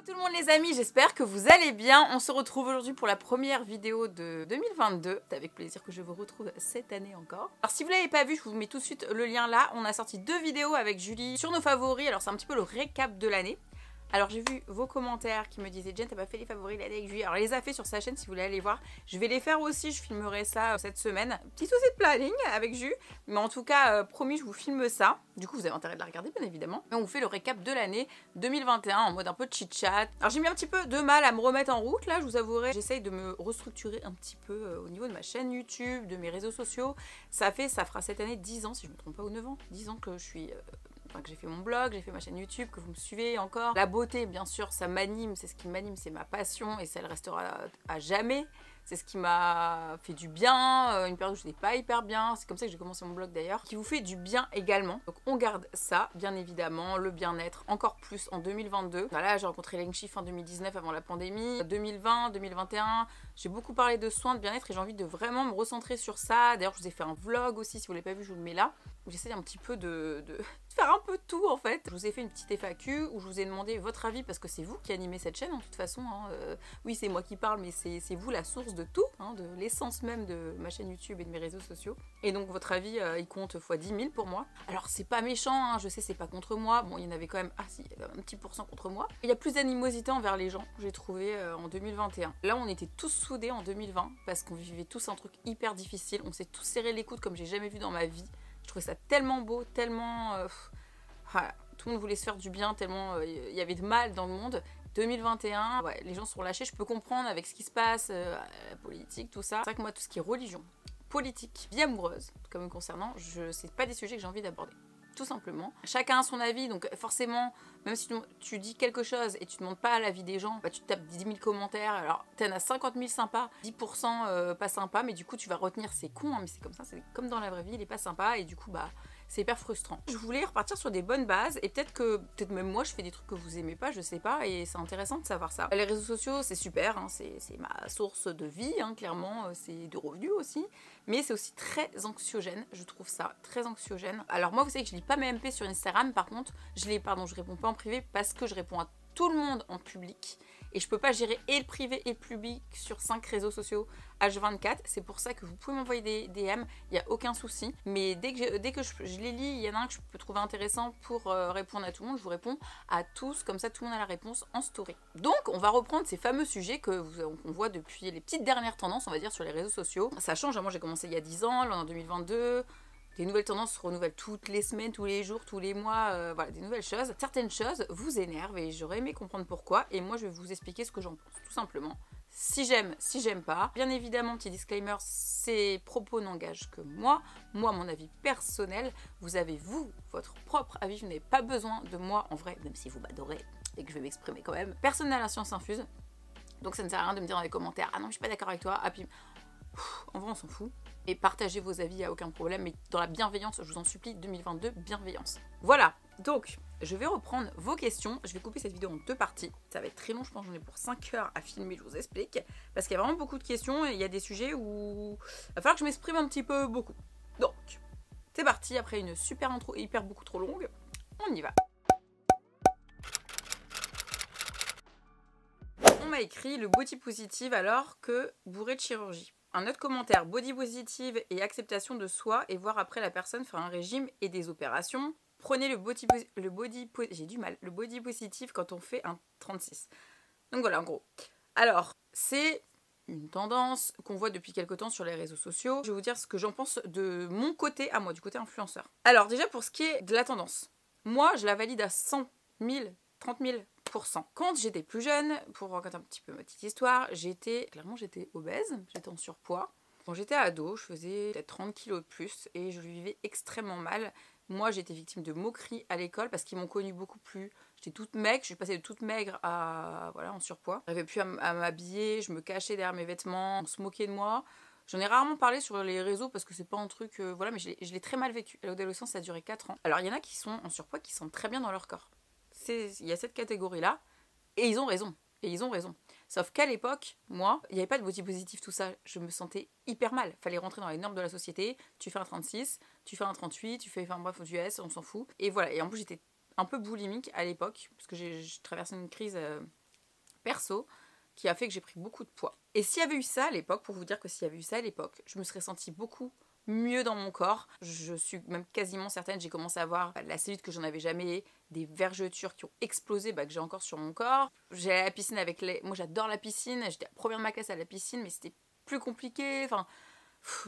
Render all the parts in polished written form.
tout le monde les amis, j'espère que vous allez bien. On se retrouve aujourd'hui pour la première vidéo de 2022. C'est avec plaisir que je vous retrouve cette année encore. Alors si vous l'avez pas vu, je vous mets tout de suite le lien là. On a sorti 2 vidéos avec Julie sur nos favoris. Alors c'est un petit peu le récap de l'année. Alors j'ai vu vos commentaires qui me disaient Jen, t'as pas fait les favoris l'année avec Julie. Alors elle les a fait sur sa chaîne si vous voulez aller voir. Je vais les faire aussi, je filmerai ça cette semaine. Petit souci de planning avec Jules. Mais en tout cas, promis, je vous filme ça. Du coup, vous avez intérêt de la regarder bien évidemment. Et on vous fait le récap de l'année 2021 en mode un peu chit-chat. Alors j'ai mis un petit peu de mal à me remettre en route là, je vous avouerai. J'essaye de me restructurer un petit peu au niveau de ma chaîne YouTube, de mes réseaux sociaux. Ça fera cette année 10 ans, si je ne me trompe pas, ou 9 ans. 10 ans que je suis... Enfin, que j'ai fait mon blog, j'ai fait ma chaîne YouTube, que vous me suivez encore. La beauté, bien sûr, ça m'anime, c'est ce qui m'anime, c'est ma passion et ça le restera à jamais. C'est ce qui m'a fait du bien, une période où je n'étais pas hyper bien. C'est comme ça que j'ai commencé mon blog d'ailleurs, qui vous fait du bien également. Donc on garde ça, bien évidemment, le bien-être encore plus en 2022. Voilà, j'ai rencontré Lengchi fin 2019 avant la pandémie. 2020, 2021, j'ai beaucoup parlé de soins, de bien-être et j'ai envie de vraiment me recentrer sur ça. D'ailleurs, je vous ai fait un vlog aussi, si vous ne l'avez pas vu, je vous le mets là. J'essaie un petit peu de faire un peu tout en fait. Je vous ai fait une petite FAQ où je vous ai demandé votre avis parce que c'est vous qui animez cette chaîne en toute façon. Hein. Oui, c'est moi qui parle, mais c'est vous la source de tout, hein, de l'essence même de ma chaîne YouTube et de mes réseaux sociaux. Et donc votre avis, il compte x 10 000 pour moi. Alors c'est pas méchant, hein, je sais, c'est pas contre moi. Bon, il y en avait quand même, il y avait un petit pourcent contre moi. Il y a plus d'animosité envers les gens, j'ai trouvé en 2021. Là, on était tous soudés en 2020 parce qu'on vivait tous un truc hyper difficile. On s'est tous serré les coudes comme j'ai jamais vu dans ma vie. Je trouvais ça tellement beau, tellement... tout le monde voulait se faire du bien, tellement il y avait de mal dans le monde. 2021, ouais, les gens sont lâchés, je peux comprendre avec ce qui se passe, la politique, tout ça. C'est vrai que moi, tout ce qui est religion, politique, vie amoureuse, comme me concernant, c'est pas des sujets que j'ai envie d'aborder. Tout simplement. Chacun a son avis, donc forcément, même si tu dis quelque chose et tu ne demandes pas l'avis des gens, bah, tu tapes 10 000 commentaires, alors t'en as 50 000 sympas, 10% pas sympas, mais du coup tu vas retenir, c'est con, hein, mais c'est comme ça, c'est comme dans la vraie vie, il est pas sympa, et du coup, bah, c'est hyper frustrant. Je voulais repartir sur des bonnes bases, et peut-être même moi je fais des trucs que vous aimez pas, je sais pas, et c'est intéressant de savoir ça. Les réseaux sociaux, c'est super, hein, c'est ma source de vie, hein, clairement, c'est de revenus aussi, mais c'est aussi très anxiogène, je trouve ça très anxiogène. Alors moi, vous savez que je lis pas mes MP sur Instagram, par contre, je réponds pas en privé parce que je réponds à tout le monde en public et je peux pas gérer et le privé et le public sur 5 réseaux sociaux H24. C'est pour ça que vous pouvez m'envoyer des DM, il n'y a aucun souci, mais dès que je les lis, il y en a un que je peux trouver intéressant pour répondre à tout le monde, je vous réponds à tous, comme ça tout le monde a la réponse en story. Donc on va reprendre ces fameux sujets qu'on voit depuis les petites dernières tendances, on va dire, sur les réseaux sociaux. Ça change, moi j'ai commencé il y a 10 ans, là on est en 2022. Des nouvelles tendances se renouvellent toutes les semaines, tous les jours, tous les mois, voilà, des nouvelles choses. Certaines choses vous énervent et j'aurais aimé comprendre pourquoi. Et moi, je vais vous expliquer ce que j'en pense, tout simplement. Si j'aime pas. Bien évidemment, petit disclaimer, ces propos n'engagent que moi. Moi, mon avis personnel. Vous avez, vous, votre propre avis. Vous n'avez pas besoin de moi, en vrai, même si vous m'adorez et que je vais m'exprimer quand même. Personne n'a la science infuse. Donc ça ne sert à rien de me dire dans les commentaires « Ah non, je suis pas d'accord avec toi. » Ah puis, en vrai, on s'en fout. Et partagez vos avis, il n'y a aucun problème, mais dans la bienveillance, je vous en supplie, 2022, bienveillance. Voilà, donc je vais reprendre vos questions, je vais couper cette vidéo en 2 parties, ça va être très long, je pense que j'en ai pour 5 heures à filmer, je vous explique, parce qu'il y a vraiment beaucoup de questions, et il y a des sujets où il va falloir que je m'exprime un petit peu beaucoup. Donc, c'est parti, après une super intro hyper beaucoup trop longue, on y va. On m'a écrit le body positive alors que bourré de chirurgie. Un autre commentaire, body positive et acceptation de soi et voir après la personne faire un régime et des opérations. Prenez le body positive quand on fait un 36. Donc voilà, en gros. Alors, c'est une tendance qu'on voit depuis quelques temps sur les réseaux sociaux. Je vais vous dire ce que j'en pense de mon côté à moi, du côté influenceur. Alors déjà, pour ce qui est de la tendance, moi, je la valide à 100 000, 30 000%. Quand j'étais plus jeune, pour raconter un petit peu ma petite histoire, clairement j'étais obèse, j'étais en surpoids. Quand j'étais ado, je faisais peut-être 30 kilos de plus et je le vivais extrêmement mal. Moi, j'étais victime de moqueries à l'école parce qu'ils m'ont connue beaucoup plus. J'étais toute maigre, je suis passée de toute maigre à voilà, en surpoids. J'arrivais plus à m'habiller, je me cachais derrière mes vêtements, on se moquait de moi. J'en ai rarement parlé sur les réseaux parce que c'est pas un truc, voilà, mais je l'ai très mal vécu. L'adolescence, ça a duré 4 ans. Alors, il y en a qui sont en surpoids, qui sont très bien dans leur corps. Il y a cette catégorie-là, et ils ont raison. Et ils ont raison. Sauf qu'à l'époque, moi, il n'y avait pas de body positif, tout ça. Je me sentais hyper mal. Fallait rentrer dans les normes de la société. Tu fais un 36, tu fais un 38, tu fais, enfin bref, du S, on s'en fout. Et voilà. Et en plus, j'étais un peu boulimique à l'époque, parce que je traversais une crise perso qui a fait que j'ai pris beaucoup de poids. Et s'il y avait eu ça à l'époque, pour vous dire que s'il y avait eu ça à l'époque, je me serais sentie beaucoup mieux dans mon corps. Je suis même quasiment certaine, j'ai commencé à avoir la cellulite que j'en avais jamais, des vergetures qui ont explosé, que j'ai encore sur mon corps. J'ai à la piscine avec les... Moi j'adore la piscine, j'étais la première de ma classe à la piscine, mais c'était plus compliqué, enfin...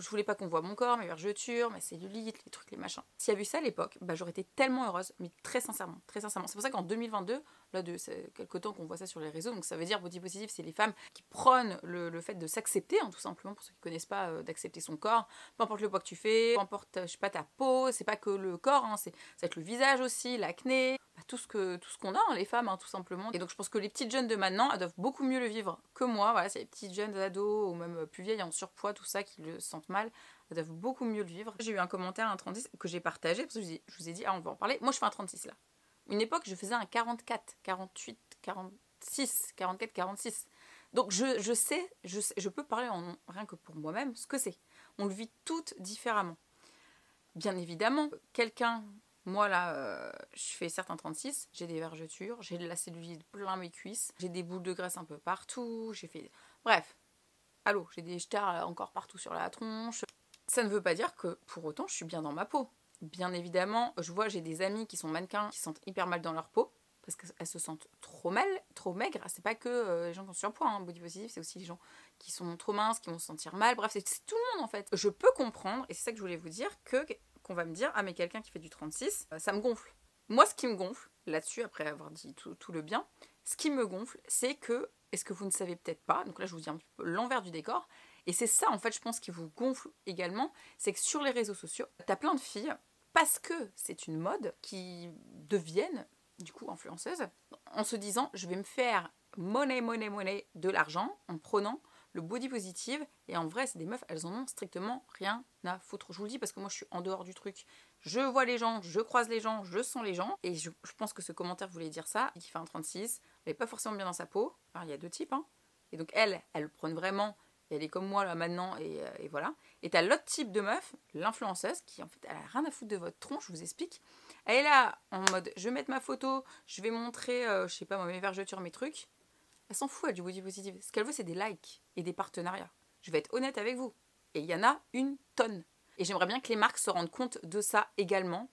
Je voulais pas qu'on voit mon corps, mes vergetures, ma cellulite, les trucs, les machins. S'il y a eu ça à l'époque, j'aurais été tellement heureuse, mais très sincèrement, très sincèrement. C'est pour ça qu'en 2022, là, c'est quelque temps qu'on voit ça sur les réseaux, donc ça veut dire body positive, c'est les femmes qui prônent le fait de s'accepter, hein, tout simplement, pour ceux qui connaissent pas, d'accepter son corps, peu importe le poids que tu fais, peu importe, je sais pas, ta peau, c'est pas que le corps, hein, ça va être le visage aussi, l'acné, tout ce qu'on a, hein, les femmes, hein, tout simplement. Et donc je pense que les petites jeunes de maintenant, elles doivent beaucoup mieux le vivre que moi. Voilà, c'est les petites jeunes ados ou même plus vieilles en surpoids, tout ça, qui le sentent mal, elles doivent beaucoup mieux le vivre. J'ai eu un commentaire, un 36, que j'ai partagé, parce que je vous ai dit, on va en parler. Moi, je fais un 36 là. Une époque, je faisais un 44, 48, 46, 44, 46. Donc je sais, je peux parler rien que pour moi-même, ce que c'est. On le vit toutes différemment. Bien évidemment, quelqu'un... Moi là, je fais certains 36, j'ai des vergetures, j'ai de la cellulite plein mes cuisses, j'ai des boules de graisse un peu partout, j'ai fait... Bref, allô, j'ai des stars encore partout sur la tronche. Ça ne veut pas dire que pour autant je suis bien dans ma peau. Bien évidemment, j'ai des amis qui sont mannequins qui se sentent hyper mal dans leur peau, parce qu'elles se sentent trop mal, trop maigres. C'est pas que les gens qui ont surpoids, hein, body positive, c'est aussi les gens qui sont trop minces, qui vont se sentir mal. Bref, c'est tout le monde en fait. Je peux comprendre, et c'est ça que je voulais vous dire, qu'on va me dire, ah mais quelqu'un qui fait du 36, ça me gonfle. Moi, ce qui me gonfle, là-dessus, après avoir dit tout le bien, ce qui me gonfle, c'est que, est-ce que vous ne savez peut-être pas, donc là je vous dis un petit peu l'envers du décor, et c'est ça en fait je pense qui vous gonfle également, c'est que sur les réseaux sociaux, t'as plein de filles, parce que c'est une mode, qui deviennent du coup influenceuses, en se disant je vais me faire monnaie de l'argent en prenant le body positive, et en vrai c'est des meufs, elles en ont strictement rien à foutre. Je vous le dis parce que moi je suis en dehors du truc, je vois les gens, je croise les gens, je sens les gens, et je pense que ce commentaire voulait dire ça, qui fait un 36, elle est pas forcément bien dans sa peau, alors il y a deux types, hein. Et donc elle prône vraiment, elle est comme moi là maintenant, et voilà. Et t'as l'autre type de meuf, l'influenceuse, qui en fait elle a rien à foutre de votre tronche, je vous explique. Elle est là en mode je vais mettre ma photo, je vais montrer, je sais pas moi, mes vergetures, mes trucs. Elle s'en fout, elle, du body positive. Ce qu'elle veut, c'est des likes et des partenariats. Je vais être honnête avec vous. Et il y en a une tonne. Et j'aimerais bien que les marques se rendent compte de ça également.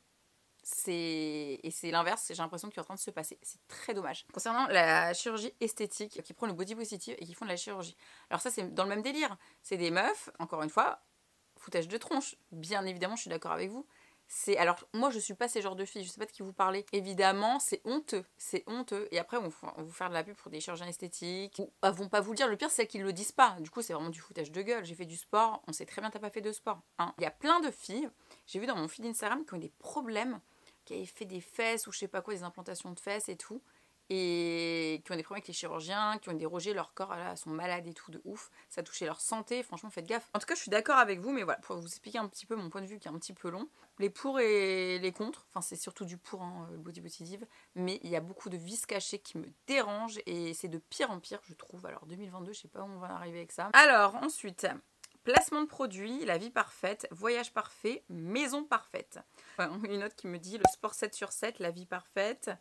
Et c'est l'inverse, j'ai l'impression qu'il est en train de se passer. C'est très dommage. Concernant la chirurgie esthétique, qui prend le body positive et qui font de la chirurgie. Alors ça, c'est dans le même délire. C'est des meufs, encore une fois, foutage de tronche. Bien évidemment, je suis d'accord avec vous. Alors moi je suis pas ces genres de filles, je sais pas de qui vous parlez. Évidemment c'est honteux, et après on va vous faire de la pub pour des chirurgiens esthétiques, ou elles vont pas vous le dire, le pire c'est celles qui le disent pas, du coup c'est vraiment du foutage de gueule. J'ai fait du sport, on sait très bien t'as pas fait de sport, hein. Il y a plein de filles, j'ai vu dans mon feed Instagram qui ont des problèmes, qui avaient fait des fesses ou je sais pas quoi, des implantations de fesses et tout, et qui ont des problèmes avec les chirurgiens, qui ont dérogé leur corps, là, sont malades et tout de ouf, ça a touché leur santé, franchement faites gaffe. En tout cas je suis d'accord avec vous, mais voilà, pour vous expliquer un petit peu mon point de vue qui est un petit peu long, les pour et les contre, enfin c'est surtout du pour, hein, le body positive, mais il y a beaucoup de vices cachés qui me dérangent, et c'est de pire en pire je trouve. Alors 2022, je sais pas où on va arriver avec ça. Alors ensuite, placement de produits, la vie parfaite, voyage parfait, maison parfaite. Enfin, une autre qui me dit le sport 7/7, la vie parfaite.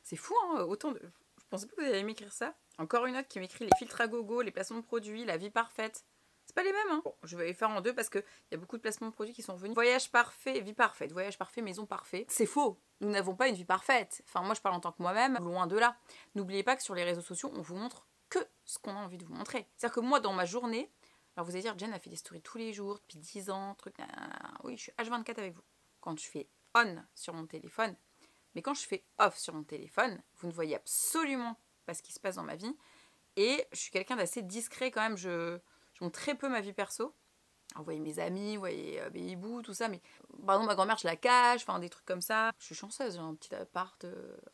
C'est fou, hein, autant de... Je pensais pas que vous alliez m'écrire ça. Encore une autre qui m'écrit les filtres à gogo, les placements de produits, la vie parfaite. C'est pas les mêmes, hein. Bon, je vais les faire en deux parce qu'il y a beaucoup de placements de produits qui sont venus. Voyage parfait, vie parfaite. Voyage parfait, maison parfaite. C'est faux. Nous n'avons pas une vie parfaite. Enfin, moi, je parle en tant que moi-même, loin de là. N'oubliez pas que sur les réseaux sociaux, on vous montre que ce qu'on a envie de vous montrer. C'est-à-dire que moi, dans ma journée, alors vous allez dire, Jen a fait des stories tous les jours, depuis 10 ans, truc... Oui, je suis H24 avec vous. Quand je fais on sur mon téléphone, mais quand je fais off sur mon téléphone, vous ne voyez absolument pas ce qui se passe dans ma vie. Et je suis quelqu'un d'assez discret quand même. Je montre très peu ma vie perso. Alors, vous voyez mes amis, vous voyez mes hiboux, tout ça. Mais par exemple, ma grand-mère, je la cache, enfin des trucs comme ça. Je suis chanceuse, j'ai un petit appart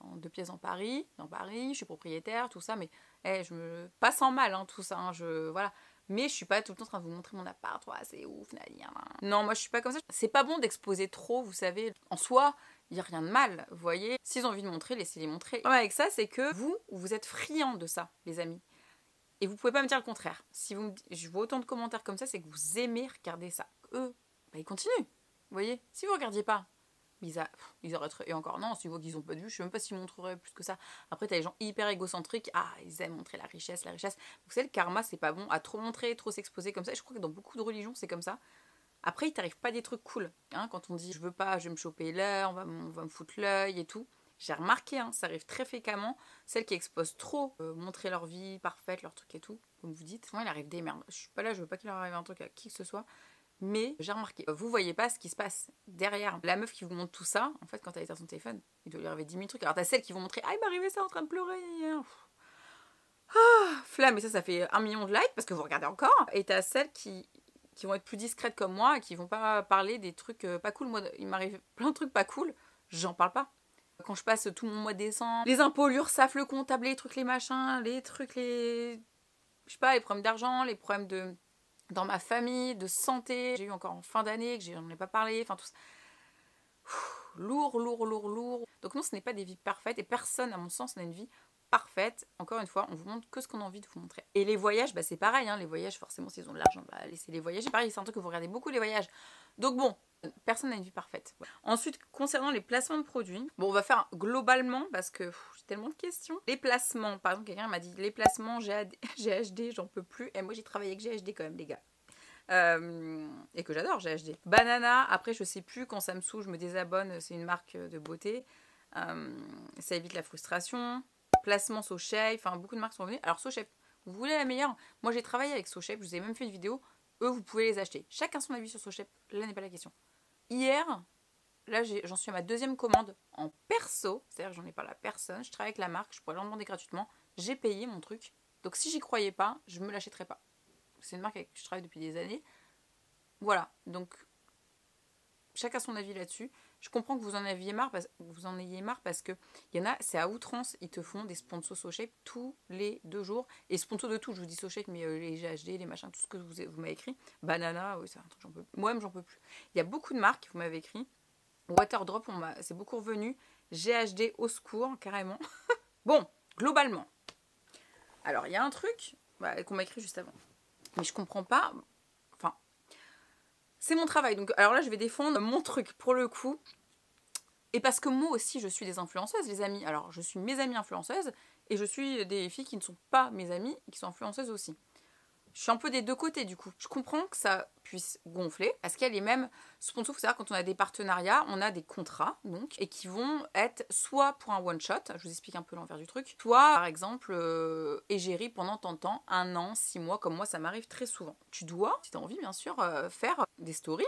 en 2 pièces dans Paris. Je suis propriétaire, tout ça. Mais je me passe en mal, hein, tout ça. Hein, voilà. Mais je suis pas tout le temps en train de vous montrer mon appart, ouais, c'est ouf, non, moi je suis pas comme ça. C'est pas bon d'exposer trop, vous savez. En soi, il n'y a rien de mal, vous voyez. S'ils ont envie de montrer, laissez-les montrer. Le problème avec ça, c'est que vous êtes friands de ça, les amis. Et vous pouvez pas me dire le contraire. Si je vois autant de commentaires comme ça, c'est que vous aimez regarder ça. Eux, ils continuent, vous voyez. Si vous regardiez pas, ils arrêteraient. Et encore, non, s'ils voient qu'ils ont pas de vue, je sais même pas s'ils montreraient plus que ça. Après, t'as les gens hyper égocentriques. Ah, ils aiment montrer la richesse, la richesse. Donc, c'est le karma, c'est pas bon à trop montrer, trop s'exposer comme ça. Et je crois que dans beaucoup de religions, c'est comme ça. Après, il t'arrive pas des trucs cool. Hein, quand on dit je veux pas, je vais me choper l'heure, on va me foutre l'œil et tout. J'ai remarqué, hein, ça arrive très fréquemment. Celles qui exposent trop, montrer leur vie parfaite, leur truc et tout, comme vous dites. Souvent, il arrive des merdes. Je suis pas là, je veux pas qu'il leur arrive un truc à qui que ce soit. Mais j'ai remarqué, vous voyez pas ce qui se passe derrière. La meuf qui vous montre tout ça, en fait, quand elle est sur son téléphone, il doit lui arriver 10 000 trucs. Alors, t'as celles qui vont montrer, ah, il m'est arrivé ça en train de pleurer. Ah, flamme, et ça fait 1 million de likes parce que vous regardez encore. Et t'as celles qui vont être plus discrètes comme moi et qui vont pas parler des trucs pas cool. Moi, il m'arrive plein de trucs pas cool, j'en parle pas. Quand je passe tout mon mois de décembre, les impôts, l'URSSAF, le comptable, les trucs, les machins, les trucs, les... Je sais pas, les problèmes d'argent, les problèmes de... dans ma famille, de santé. J'ai eu encore en fin d'année, que j'en ai pas parlé, enfin tout ça. Lourd, lourd, lourd, lourd. Donc non, ce n'est pas des vies parfaites et personne, à mon sens, n'a une vie parfaite. Encore une fois, on vous montre que ce qu'on a envie de vous montrer. Et les voyages, bah, c'est pareil, hein, les voyages, forcément, s'ils ont de l'argent, bah, laissez-les voyager. Pareil, c'est un truc que vous regardez beaucoup, les voyages. Donc bon, personne n'a une vie parfaite. Ouais. Ensuite, concernant les placements de produits, bon, on va faire globalement, parce que j'ai tellement de questions. Les placements, par exemple, quelqu'un m'a dit, les placements GHD, j'en peux plus. Et moi, j'ai travaillé avec GHD quand même, les gars. Et que j'adore GHD. Banana, après je sais plus, quand ça me saoule je me désabonne, c'est une marque de beauté, ça évite la frustration. Placement SoShape, enfin beaucoup de marques sont venues. Alors SoShape, vous voulez la meilleure? Moi j'ai travaillé avec SoShape, je vous ai même fait une vidéo, eux vous pouvez les acheter. Chacun son avis sur SoShape, là n'est pas la question. Hier, là j'en suis à ma 2e commande en perso, c'est-à-dire que j'en ai parlé à personne, je travaille avec la marque, je pourrais leur demander gratuitement, j'ai payé mon truc, donc si j'y croyais pas, je me l'achèterais pas. C'est une marque avec qui je travaille depuis des années. Voilà, donc chacun son avis là-dessus. Je comprends que vous en ayez marre parce que il y en a, c'est à outrance, ils te font des sponsors SoShape tous les 2 jours. Et sponsors de tout, je vous dis SoShape, mais les GHD, les machins, tout ce que vous m'avez écrit. Banana, oui, c'est un truc, j'en peux plus. Moi-même, j'en peux plus. Il y a beaucoup de marques, vous m'avez écrit. Waterdrop, c'est beaucoup revenu. GHD au secours, carrément. Bon, globalement. Alors, il y a un truc qu'on m'a écrit juste avant. Mais je comprends pas. Enfin, c'est mon travail. Donc, alors là, je vais défendre mon truc pour le coup. Et parce que moi aussi, je suis des influenceuses, les amis. Alors, je suis mes amies influenceuses et je suis des filles qui ne sont pas mes amies et qui sont influenceuses aussi. Je suis un peu des deux côtés du coup. Je comprends que ça puisse gonfler. Parce qu'il y a les mêmes sponsors, il faut savoir, quand on a des partenariats, on a des contrats donc, et qui vont être soit pour un one shot, je vous explique un peu l'envers du truc, soit par exemple égérie pendant tant de temps, 1 an, 6 mois, comme moi ça m'arrive très souvent. Tu dois, si tu as envie bien sûr, faire des stories.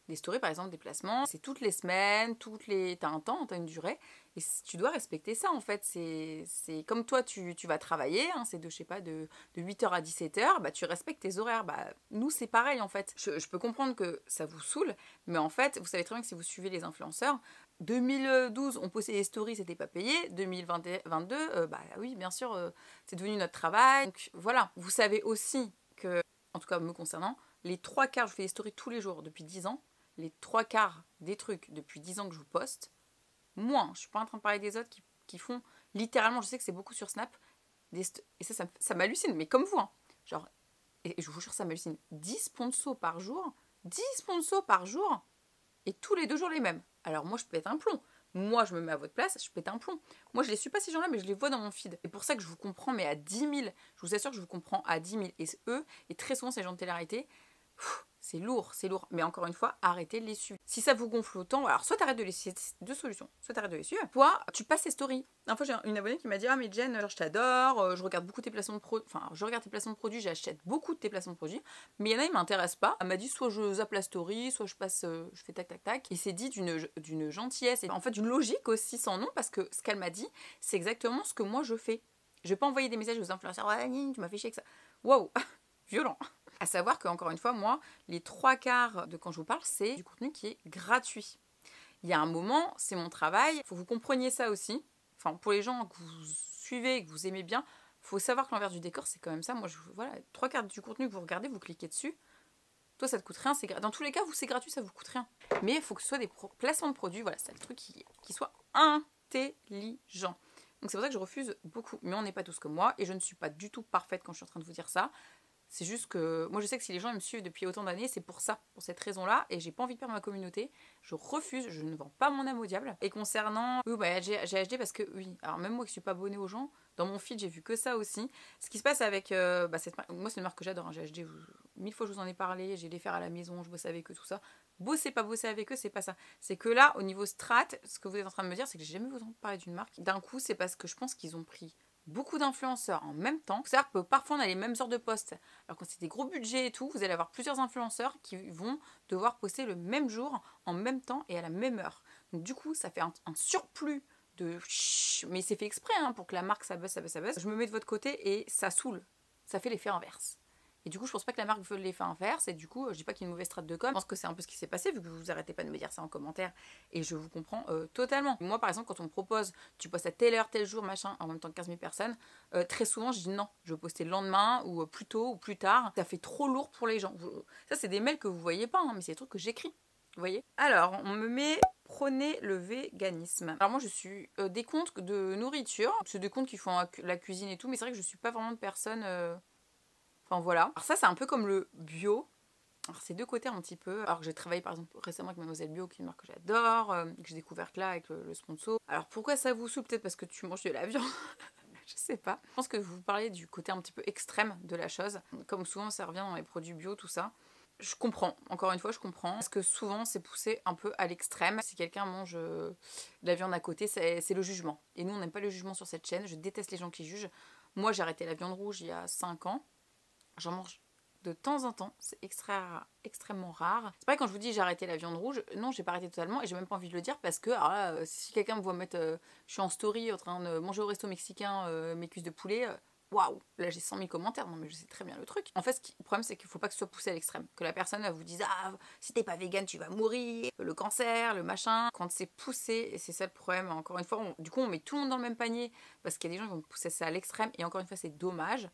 Des stories, par exemple, des placements, c'est toutes les semaines, t'as un temps, t'as une durée, et tu dois respecter ça, en fait. C'est comme toi, tu vas travailler, hein, c'est je sais pas, de 8h à 17h, bah, tu respectes tes horaires. Bah, nous, c'est pareil, en fait. Je peux comprendre que ça vous saoule, mais en fait, vous savez très bien que si vous suivez les influenceurs, 2012, on postait les stories, c'était pas payé. 2022, bah oui, bien sûr, c'est devenu notre travail. Donc voilà, vous savez aussi que, en tout cas me concernant, les 3/4, je fais des stories tous les jours depuis 10 ans. Les 3/4 des trucs depuis 10 ans que je vous poste, moi, je suis pas en train de parler des autres qui font littéralement, je sais que c'est beaucoup sur Snap, et ça m'hallucine, mais comme vous, hein, genre, et je vous jure, ça m'hallucine, 10 sponsors par jour, 10 sponsors par jour, et tous les 2 jours les mêmes. Alors moi, je pète un plomb. Moi, je me mets à votre place, je pète un plomb. Moi, je les suis pas ces gens-là, mais je les vois dans mon feed. C'est pour ça que je vous comprends, mais à 10 000. Je vous assure que je vous comprends à 10 000. Et eux, et très souvent, ces gens de télé-réalité, c'est lourd, c'est lourd. Mais encore une fois, arrêtez de les suivre. Si ça vous gonfle autant, alors soit t'arrêtes de les suivre, 2 solutions. Soit t'arrêtes de les suivre, soit tu passes tes stories. Une fois, j'ai une abonnée qui m'a dit, ah mais Jen, je t'adore, je regarde beaucoup tes placements de produits, enfin, je regarde tes placements de produits, j'achète beaucoup de tes placements de produits, mais il y en a, ils m'intéressent pas. Elle m'a dit, soit je zappe la story, soit je passe, je fais tac tac tac. Et c'est dit d'une gentillesse, et en fait d'une logique aussi sans nom, parce que ce qu'elle m'a dit, c'est exactement ce que moi je fais. Je vais pas envoyer des messages aux influenceurs, ouais, tu m'as fait chier avec ça. Waouh, violent. À savoir qu'encore une fois, moi, les 3/4 de quand je vous parle, c'est du contenu qui est gratuit. Il y a un moment, c'est mon travail, il faut que vous compreniez ça aussi. Enfin, pour les gens que vous suivez et que vous aimez bien, il faut savoir que l'envers du décor, c'est quand même ça. Moi, voilà, 3/4 du contenu que vous regardez, vous cliquez dessus. Toi, ça te coûte rien. Dans tous les cas, vous, c'est gratuit, ça vous coûte rien. Mais il faut que ce soit des placements de produits, voilà, c'est le truc qui soit intelligent. Donc c'est pour ça que je refuse beaucoup. Mais on n'est pas tous comme moi, et je ne suis pas du tout parfaite quand je suis en train de vous dire ça. C'est juste que moi je sais que si les gens ils me suivent depuis autant d'années, c'est pour ça, pour cette raison-là, et j'ai pas envie de perdre ma communauté. Je refuse, je ne vends pas mon âme au diable. Et concernant oui, bah, GHD, parce que oui, alors même moi qui suis pas abonnée aux gens, dans mon feed j'ai vu que ça aussi. Ce qui se passe avec bah, cette marque, moi c'est une marque que j'adore, hein, GHD, 1000 fois je vous en ai parlé, j'ai les faire à la maison, je bosse avec eux, tout ça. Bosser, pas bosser avec eux, c'est pas ça. C'est que là, au niveau strat, ce que vous êtes en train de me dire, c'est que j'ai jamais entendu parler d'une marque. D'un coup, c'est parce que je pense qu'ils ont pris beaucoup d'influenceurs en même temps. C'est-à-dire que parfois on a les mêmes heures de poste. Alors quand c'est des gros budgets et tout, vous allez avoir plusieurs influenceurs qui vont devoir poster le même jour, en même temps et à la même heure. Donc du coup, ça fait un surplus de mais c'est fait exprès hein, pour que la marque ça buzz, ça buzz, ça buzz. Je me mets de votre côté et ça saoule. Ça fait l'effet inverse. Et du coup, je pense pas que la marque veut l'effet inverse. Et du coup, je dis pas qu'il y a une mauvaise strate de com. Je pense que c'est un peu ce qui s'est passé, vu que vous arrêtez pas de me dire ça en commentaire. Et je vous comprends totalement. Moi, par exemple, quand on me propose, tu postes à telle heure, tel jour, machin, en même temps que 15 000 personnes, très souvent, je dis non. Je veux poster le lendemain, ou plus tôt, ou plus tard. Ça fait trop lourd pour les gens. Ça, c'est des mails que vous voyez pas, hein, mais c'est des trucs que j'écris. Vous voyez? Alors, on me met prôner le véganisme. Alors moi, je suis des comptes de nourriture. C'est des comptes qui font la cuisine et tout, mais c'est vrai que je suis pas vraiment de personne... Enfin voilà. Alors ça c'est un peu comme le bio. Alors c'est deux côtés un petit peu. Alors que j'ai travaillé par exemple récemment avec Mademoiselle Bio, qui est une marque que j'adore, que j'ai découverte là avec le sponsor. Alors pourquoi ça vous saoule? Peut-être parce que tu manges de la viande. Je sais pas. Je pense que vous parlez du côté un petit peu extrême de la chose. Comme souvent ça revient dans les produits bio, tout ça. Je comprends, encore une fois je comprends. Parce que souvent c'est poussé un peu à l'extrême. Si quelqu'un mange de la viande à côté, c'est le jugement. Et nous on n'aime pas le jugement sur cette chaîne. Je déteste les gens qui jugent. Moi j'ai arrêté la viande rouge il y a 5 ans. J'en mange de temps en temps, c'est extrêmement rare. C'est pas quand je vous dis j'ai arrêté la viande rouge, non j'ai pas arrêté totalement et j'ai même pas envie de le dire parce que alors là, si quelqu'un me voit mettre, je suis en story en train de manger au resto mexicain mes cuisses de poulet, waouh, là j'ai 100 000 commentaires, non mais je sais très bien le truc. En fait le problème c'est qu'il faut pas que ce soit poussé à l'extrême, que la personne vous dise ah si t'es pas vegan tu vas mourir, le cancer, le machin, quand c'est poussé, et c'est ça le problème, encore une fois, du coup on met tout le monde dans le même panier parce qu'il y a des gens qui vont pousser ça à l'extrême et encore une fois c'est dommage.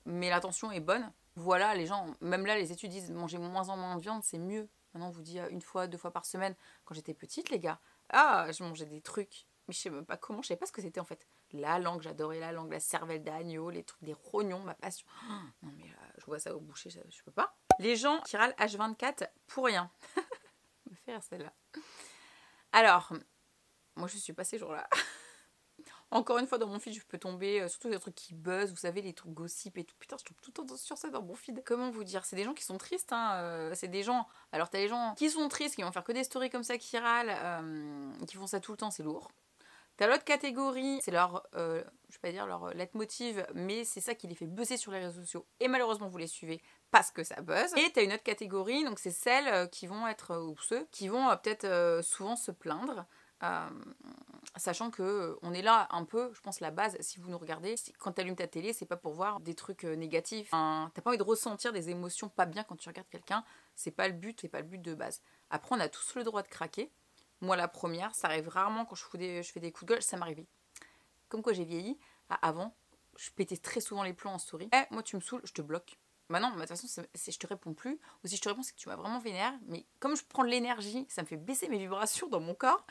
Mais l'intention est bonne. Voilà, les gens, même là, les études disent manger moins en moins de viande, c'est mieux. Maintenant, on vous dit une fois, 2 fois par semaine. Quand j'étais petite, les gars, je mangeais des trucs. Mais je sais même pas comment, je savais pas ce que c'était en fait. La langue, j'adorais la langue, la cervelle d'agneau, les trucs, des rognons, ma passion. Non mais je vois ça au boucher, je peux pas. Les gens qui râlent H24 pour rien. Me faire celle-là. Alors, moi je suis pas ces jours-là. Encore une fois, dans mon feed, je peux tomber surtout des trucs qui buzzent, vous savez, les trucs gossip et tout. Putain, je tombe tout le temps sur ça dans mon feed. Comment vous dire? C'est des gens qui sont tristes, hein. C'est des gens. Alors, t'as les gens qui sont tristes, qui vont faire que des stories comme ça, qui râlent, qui font ça tout le temps, c'est lourd. T'as l'autre catégorie, c'est leur, je vais pas dire leur leitmotiv, mais c'est ça qui les fait buzzer sur les réseaux sociaux. Et malheureusement, vous les suivez parce que ça buzz. Et t'as une autre catégorie, donc c'est celles qui vont être, ou ceux qui vont peut-être souvent se plaindre. Sachant que on est là un peu, je pense la base, si vous nous regardez, quand tu allumes ta télé, c'est pas pour voir des trucs négatifs. T'as pas envie de ressentir des émotions pas bien quand tu regardes quelqu'un, c'est pas le but de base. Après, on a tous le droit de craquer. Moi, la première, ça arrive rarement quand je fais des coups de gueule, ça m'arrive. Comme quoi j'ai vieilli, avant, je pétais très souvent les plombs en story. Moi, tu me saoules, je te bloque. Bah non, de toute façon, je te réponds plus. Ou si je te réponds, c'est que tu m'as vraiment vénère. Mais comme je prends de l'énergie, ça me fait baisser mes vibrations dans mon corps.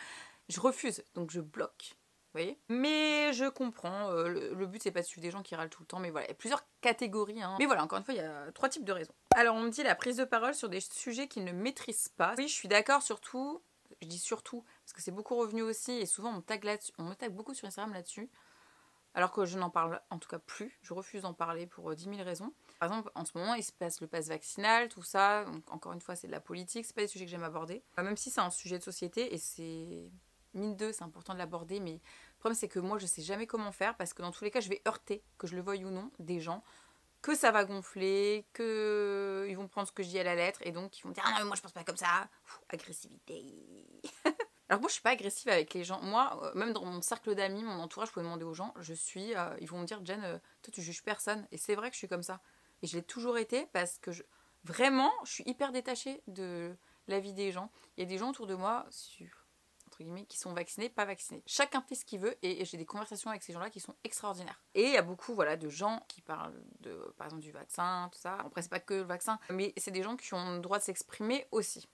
Je refuse, donc je bloque. Vous voyez? Mais je comprends, le but c'est pas de suivre des gens qui râlent tout le temps, mais voilà, il y a plusieurs catégories. Mais voilà, encore une fois, il y a 3 types de raisons. Alors on me dit la prise de parole sur des sujets qu'ils ne maîtrisent pas. Oui, je suis d'accord, surtout, je dis surtout, parce que c'est beaucoup revenu aussi, et souvent on me tag là-dessus, on me tag beaucoup sur Instagram là-dessus, alors que je n'en parle en tout cas plus, je refuse d'en parler pour 10 000 raisons. Par exemple, en ce moment, il se passe le pass vaccinal, tout ça, donc encore une fois, c'est de la politique, c'est pas des sujets que j'aime aborder. Même si c'est un sujet de société, et c'est... Mine 2, c'est important de l'aborder, mais le problème c'est que moi je sais jamais comment faire parce que dans tous les cas je vais heurter, que je le veuille ou non, des gens, que ça va gonfler, que ils vont prendre ce que je dis à la lettre et donc ils vont me dire ah non mais moi je pense pas comme ça. Agressivité. Alors moi je suis pas agressive avec les gens, moi même dans mon cercle d'amis, mon entourage, je peux demander aux gens, ils vont me dire Jen, toi tu juges personne et c'est vrai que je suis comme ça et je l'ai toujours été parce que vraiment je suis hyper détachée de la vie des gens. Il y a des gens autour de moi qui sont vaccinés, pas vaccinés. Chacun fait ce qu'il veut et j'ai des conversations avec ces gens-là qui sont extraordinaires. Et il y a beaucoup de gens qui parlent par exemple du vaccin, tout ça. Après, c'est pas que le vaccin, mais c'est des gens qui ont le droit de s'exprimer aussi.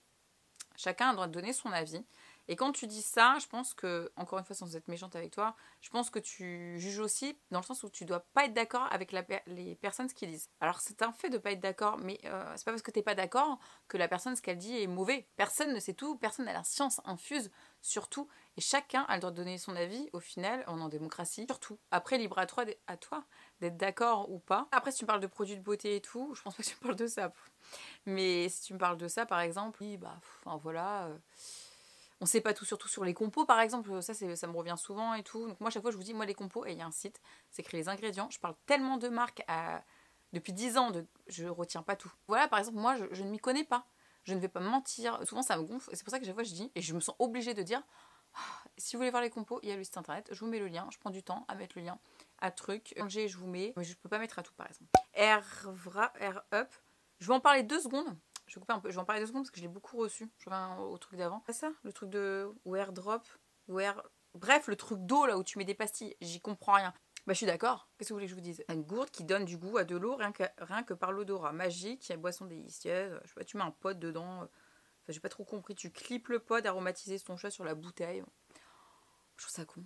Chacun a le droit de donner son avis. Et quand tu dis ça, je pense que, encore une fois sans être méchante avec toi, je pense que tu juges aussi dans le sens où tu dois pas être d'accord avec les personnes ce qu'ils disent. Alors c'est un fait de pas être d'accord, mais c'est pas parce que t'es pas d'accord que la personne ce qu'elle dit est mauvais. Personne ne sait tout, personne n'a la science infuse sur tout, et chacun a le droit de donner son avis, au final, on est en démocratie, sur tout. Après, libre à toi d'être d'accord ou pas. Après, si tu me parles de produits de beauté et tout, je pense pas que tu me parles de ça. Mais si tu me parles de ça, par exemple, oui, bah, enfin, voilà... On sait pas tout, surtout sur les compos par exemple, ça me revient souvent et tout. Donc moi chaque fois je vous dis, moi les compos, et il y a un site, c'est écrit les ingrédients, je parle tellement de marques depuis 10 ans, je retiens pas tout. Voilà par exemple, moi je ne m'y connais pas, je ne vais pas me mentir, souvent ça me gonfle, et c'est pour ça que chaque fois je dis, et je me sens obligée de dire, si vous voulez voir les compos, il y a le site internet, je vous mets le lien, je prends du temps à mettre le lien à truc, je vous mets, mais je peux pas mettre à tout par exemple. Air Up, je vais en parler 2 secondes. Je vais couper un peu, je vais en parler 2 secondes parce que je l'ai beaucoup reçu. Je reviens au truc d'avant. C'est ça, le truc de ou airdrop, ou air... Bref, le truc d'eau là où tu mets des pastilles, j'y comprends rien. Bah je suis d'accord, qu'est-ce que vous voulez que je vous dise? Une gourde qui donne du goût à de l'eau rien que par l'odorat. Magique, boisson délicieuse, je sais pas, tu mets un pod dedans. Enfin, j'ai pas trop compris, tu clips le pod aromatisé ton chat sur la bouteille. Je trouve ça con.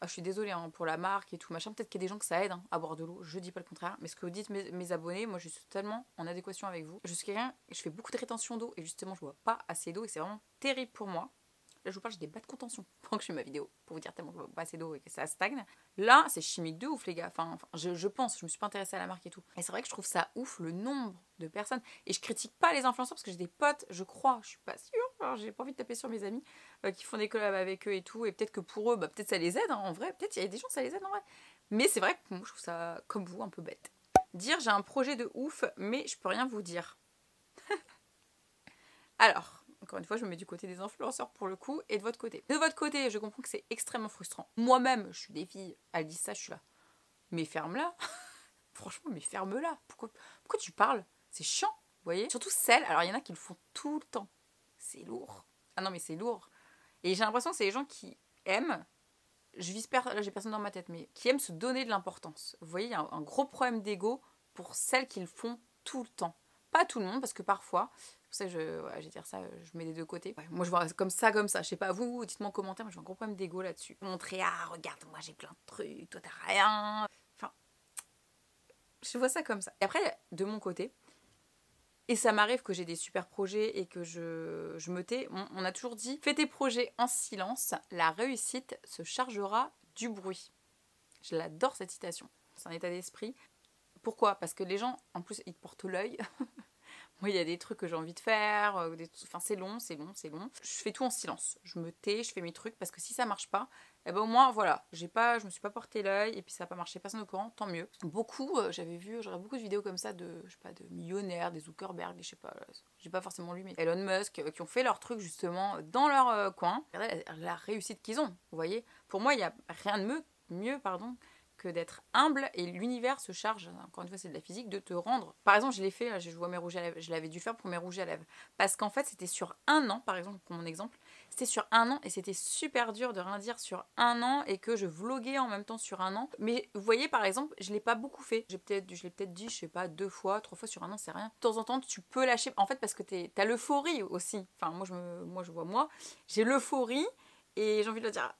Ah, je suis désolée hein, pour la marque et tout machin. Peut-être qu'il y a des gens que ça aide hein, à boire de l'eau. Je dis pas le contraire. Mais ce que vous dites mes abonnés, moi je suis totalement en adéquation avec vous. Je suis quelqu'un, je fais beaucoup de rétention d'eau et justement je bois pas assez d'eau et c'est vraiment terrible pour moi. Là je vous parle, j'ai des bas de contention pendant que je fais ma vidéo pour vous dire tellement que je bois pas assez d'eau et que ça stagne. Là c'est chimique de ouf les gars. Enfin je pense, je me suis pas intéressée à la marque et tout. Et c'est vrai que je trouve ça ouf le nombre de personnes. Et je critique pas les influenceurs parce que j'ai des potes, je crois, je suis pas sûre. Alors j'ai pas envie de taper sur mes amis qui font des collabs avec eux et tout. Et peut-être que pour eux, bah, peut-être ça les aide hein, en vrai. Peut-être il y a des gens ça les aide en vrai. Mais c'est vrai que moi je trouve ça comme vous un peu bête. Dire j'ai un projet de ouf mais je peux rien vous dire. Alors. Encore une fois, je me mets du côté des influenceurs pour le coup, et de votre côté. De votre côté, je comprends que c'est extrêmement frustrant. Moi-même, je suis des filles, elles disent ça, je suis là. Mais ferme-la. Franchement, mais ferme-la. Pourquoi tu parles? C'est chiant, vous voyez? Surtout celles, alors il y en a qui le font tout le temps. C'est lourd. Ah non, mais c'est lourd. Et j'ai l'impression que c'est les gens qui aiment, là j'ai personne dans ma tête, mais qui aiment se donner de l'importance. Vous voyez, il y a un gros problème d'ego pour celles qui le font tout le temps. Pas tout le monde, parce que parfois... C'est pour ça que je vais dire ça, je mets des 2 côtés. Ouais, moi je vois comme ça. Je sais pas vous, dites-moi en commentaire, mais j'ai un gros problème d'ego là-dessus. Montrer, ah regarde, moi j'ai plein de trucs, toi t'as rien. Enfin, je vois ça comme ça. Et après, de mon côté, et ça m'arrive que j'ai des super projets et que je me tais, on a toujours dit, fais tes projets en silence, la réussite se chargera du bruit. Je l'adore cette citation. C'est un état d'esprit. Pourquoi? Parce que les gens, en plus, ils te portent l'œil. Moi, il y a des trucs que j'ai envie de faire, enfin c'est long. Je fais tout en silence. Je me tais, je fais mes trucs parce que si ça marche pas, eh ben au moins voilà, je me suis pas porté l'œil et puis ça n'a pas marché, personne au courant, tant mieux. Beaucoup, j'aurais beaucoup de vidéos comme ça de, je sais pas, de millionnaires, des Zuckerberg, je sais pas, j'ai pas forcément lu, mais Elon Musk, qui ont fait leur truc justement dans leur coin. Regardez la réussite qu'ils ont, vous voyez. Pour moi, il y a rien de mieux que d'être humble et l'univers se charge, encore une fois c'est de la physique, de te rendre. Par exemple je l'ai fait, je vois mes rouges à lèvres, je l'avais dû faire pour mes rouges à lèvres. Parce qu'en fait c'était sur 1 an, par exemple pour mon exemple, c'était sur 1 an et c'était super dur de rien dire sur 1 an et que je vloguais en même temps sur 1 an. Mais vous voyez par exemple, je l'ai pas beaucoup fait. Je l'ai peut-être dit, je sais pas, 2 fois, 3 fois sur 1 an, c'est rien. De temps en temps tu peux lâcher, en fait parce que t'as l'euphorie aussi. Enfin moi, j'ai l'euphorie et j'ai envie de le dire.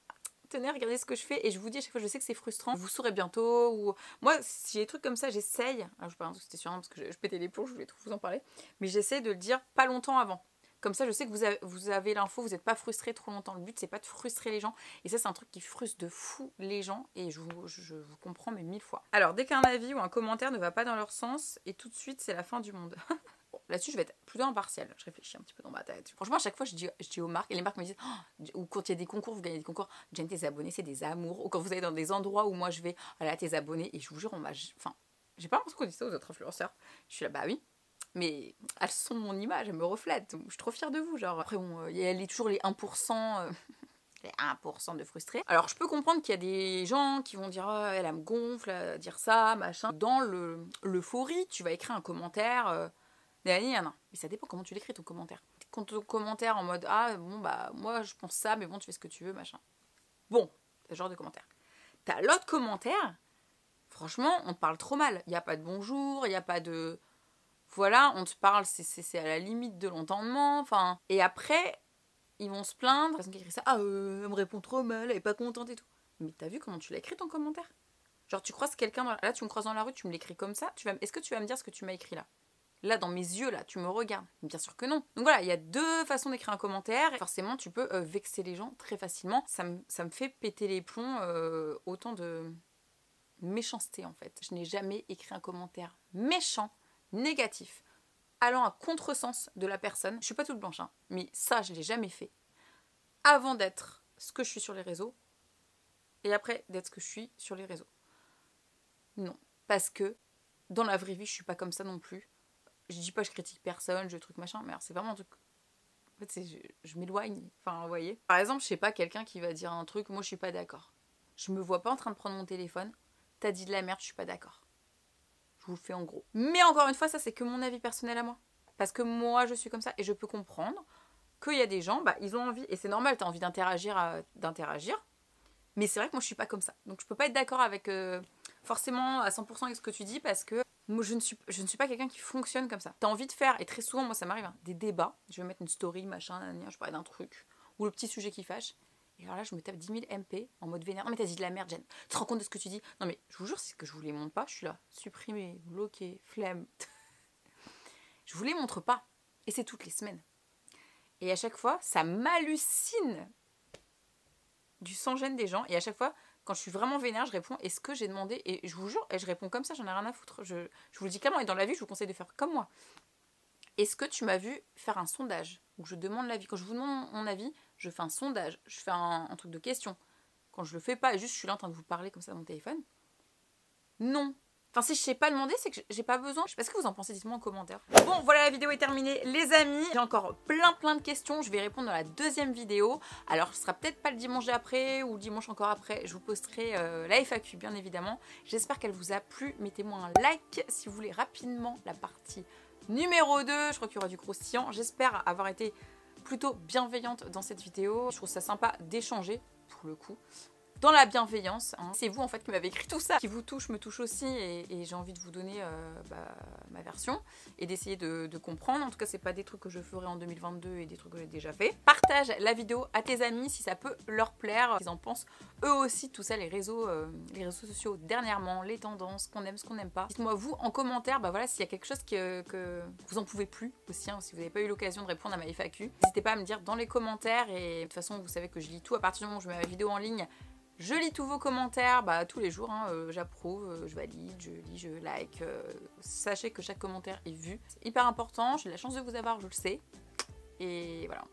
Tenez, regardez ce que je fais et je vous dis à chaque fois, je sais que c'est frustrant, vous saurez bientôt ou moi si j'ai des trucs comme ça j'essaye, alors je parle c'était sûr parce que je pétais les plombs, je voulais trop vous en parler, mais j'essaie de le dire pas longtemps avant, comme ça je sais que vous avez l'info, vous n'êtes pas frustré trop longtemps, le but c'est pas de frustrer les gens et ça c'est un truc qui frustre de fou les gens et je vous comprends mais 1000 fois. Alors dès qu'un avis ou un commentaire ne va pas dans leur sens et tout de suite c'est la fin du monde. Bon, là-dessus, je vais être plutôt impartiale. Je réfléchis un petit peu dans ma tête. Franchement, à chaque fois, je dis aux marques, et les marques me disent, oh, ou quand il y a des concours, vous gagnez des concours, Jen, tes abonnés, c'est des amours. Ou quand vous allez dans des endroits où moi je vais, voilà, tes abonnés, et je vous jure, enfin, j'ai pas l'impression qu'on dit ça aux autres influenceurs. Je suis là, bah oui, mais elles sont mon image, elles me reflètent. Je suis trop fière de vous. Genre, après, bon, il y a toujours les 1%. Les 1% de frustrés. Alors je peux comprendre qu'il y a des gens qui vont dire oh, elle me gonfle à dire ça, machin. Dans l'euphorie, tu vas écrire un commentaire. Mais ça dépend comment tu l'écris ton commentaire. Quand ton commentaire en mode ah bon bah moi je pense ça mais bon tu fais ce que tu veux machin. Bon, ce genre de commentaire. T'as l'autre commentaire, franchement on te parle trop mal. Il n'y a pas de bonjour, il n'y a pas de... Voilà, on te parle, c'est à la limite de l'entendement. Enfin, et après, ils vont se plaindre. La personne qui écrit ça, elle me répond trop mal, elle est pas contente et tout. Mais t'as vu comment tu l'as écrit ton commentaire? Genre tu croises quelqu'un, là tu me croises dans la rue, tu me l'écris comme ça, est-ce que tu vas me dire ce que tu m'as écrit là? Là, dans mes yeux, là, tu me regardes. Bien sûr que non. Donc voilà, il y a deux façons d'écrire un commentaire. Forcément, tu peux vexer les gens très facilement. Ça me fait péter les plombs, autant de méchanceté en fait. Je n'ai jamais écrit un commentaire méchant, négatif, allant à contresens de la personne. Je suis pas toute blanche, hein, mais ça, je l'ai jamais fait. Avant d'être ce que je suis sur les réseaux, et après d'être ce que je suis sur les réseaux. Non. Parce que dans la vraie vie, je suis pas comme ça non plus. Je dis pas que je critique personne, je truc machin, mais c'est vraiment un truc. En fait, je m'éloigne. Enfin, vous voyez. Par exemple, je sais pas, quelqu'un qui va dire un truc, moi je suis pas d'accord. Je me vois pas en train de prendre mon téléphone. T'as dit de la merde, je suis pas d'accord. Je vous le fais en gros. Mais encore une fois, ça c'est que mon avis personnel à moi. Parce que moi je suis comme ça et je peux comprendre qu'il y a des gens, ils ont envie, et c'est normal, t'as envie d'interagir. Mais c'est vrai que moi je suis pas comme ça. Donc je peux pas être d'accord avec forcément à 100% avec ce que tu dis parce que moi je ne suis pas quelqu'un qui fonctionne comme ça. T'as envie de faire, et très souvent moi ça m'arrive, hein, des débats. Je vais mettre une story, machin, je parlais d'un truc, ou le petit sujet qui fâche. Et alors là je me tape 10 000 MP en mode vénère. Non mais t'as dit de la merde Jen, tu te rends compte de ce que tu dis? Non mais je vous jure, c'est que je vous les montre pas, je suis là, supprimer, bloquer, flemme. Je vous les montre pas. Et c'est toutes les semaines. Et à chaque fois, ça m'hallucine du sans-gêne des gens. Et à chaque fois, quand je suis vraiment vénère, je réponds, est-ce que j'ai demandé? Et je vous jure, et je réponds comme ça, j'en ai rien à foutre. Je vous le dis clairement, et dans la vie, je vous conseille de faire comme moi. Est-ce que tu m'as vu faire un sondage où je demande l'avis? Quand je vous demande mon avis, je fais un sondage, je fais un truc de question. Quand je le fais pas, juste je suis là en train de vous parler comme ça dans mon téléphone. Non. Enfin, si je sais pas demander, c'est que j'ai pas besoin. Je sais pas ce que vous en pensez, dites-moi en commentaire. Bon, voilà, la vidéo est terminée, les amis. J'ai encore plein de questions. Je vais répondre dans la deuxième vidéo. Alors, ce sera peut-être pas le dimanche d'après ou le dimanche encore après. Je vous posterai la FAQ, bien évidemment. J'espère qu'elle vous a plu. Mettez-moi un like si vous voulez rapidement la partie numéro 2. Je crois qu'il y aura du croustillant. J'espère avoir été plutôt bienveillante dans cette vidéo. Je trouve ça sympa d'échanger, pour le coup, dans la bienveillance, hein. C'est vous en fait qui m'avez écrit tout ça, qui vous touche, me touche aussi, et j'ai envie de vous donner ma version et d'essayer de comprendre. En tout cas, c'est pas des trucs que je ferai en 2022 et des trucs que j'ai déjà fait. Partage la vidéo à tes amis si ça peut leur plaire, ils en pensent eux aussi, tout ça, les réseaux sociaux dernièrement, les tendances, ce qu'on aime, ce qu'on n'aime pas. Dites-moi vous en commentaire, voilà, s'il y a quelque chose que vous en pouvez plus aussi, hein, si vous n'avez pas eu l'occasion de répondre à ma FAQ. N'hésitez pas à me dire dans les commentaires, et de toute façon, vous savez que je lis tout à partir du moment où je mets ma vidéo en ligne. Je lis tous vos commentaires tous les jours, hein, j'approuve, je valide, je lis, je like. Sachez que chaque commentaire est vu. C'est hyper important, j'ai la chance de vous avoir, je le sais. Et voilà.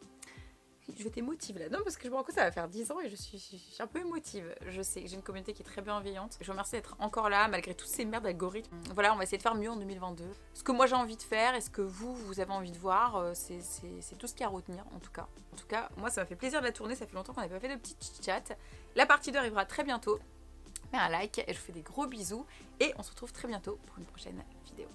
Je t'émotive là. Non, parce que je me rends compte que ça va faire 10 ans et je suis un peu émotive. Je sais que j'ai une communauté qui est très bienveillante. Je vous remercie d'être encore là, malgré toutes ces merdes d'algorithmes. Voilà, on va essayer de faire mieux en 2022. Ce que moi j'ai envie de faire et ce que vous avez envie de voir, c'est tout ce qu'il y a à retenir, en tout cas. En tout cas, moi ça m'a fait plaisir de la tourner, ça fait longtemps qu'on n'a pas fait de petits chit-chat. La partie 2 arrivera très bientôt. Mets un like et je vous fais des gros bisous. Et on se retrouve très bientôt pour une prochaine vidéo.